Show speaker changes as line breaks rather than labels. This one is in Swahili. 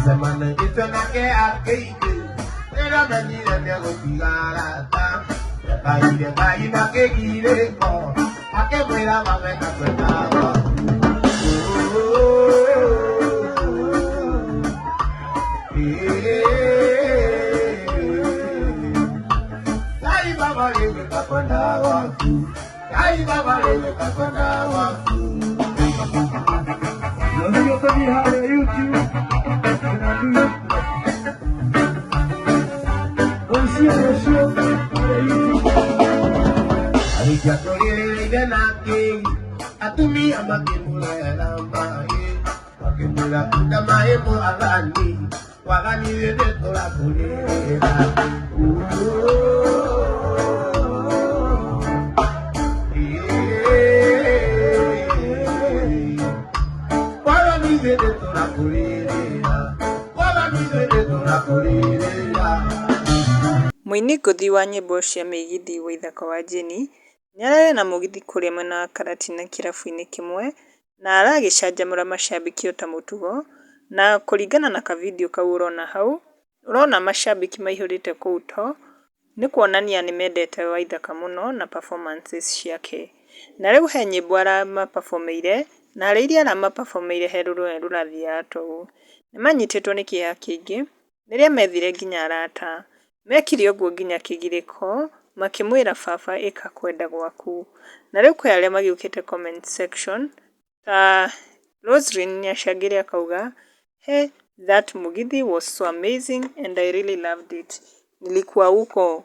Semana kita nak ke arcade, era menina me hago pigarata, caí na que quiere con, a que fuera más me cacuetaba. Ay baba le me cacuetaba, ay baba le me cacuetaba. Los niños te miran de YouTube. Atumi amakimula yalambaye wakimula kudamaye mo alani wagani yede tola kulera wagani yede tola kulera wagani yede tola kulera.
Mũini ngũthi wa nyĩmbo cia mĩgithi Waithaka wa Jeni nĩararĩ na mũgithi kũrĩa mwena wa Karatina kĩrabu-inĩ kĩmwe na aragĩcanjamũra macambĩki ota mũtugo, na kũringana na kavindio kau ũrona hau, ũrona macambĩki maihũrĩte kũu to, nĩ kuonania nĩ mendete Waithaka mũno na performances ciake. Na rĩu he nyĩmbo aramaperformĩire na harĩ iria aramaperformĩire he rũrũĩ rũrathiaga toũ. Nĩmanyitĩtwo nĩ kĩeha kĩingĩ rĩrĩa methire nginya arata. Mekire ũguo nginya kĩgirĩko makĩmwĩra baba ĩka kwenda gwaku. Na rĩu kwĩ arĩa magĩũkĩte comment section ta Roslyn nĩacangĩre akauga, hey, that Mugithi was so amazing and I really loved it. Nilikuwa huko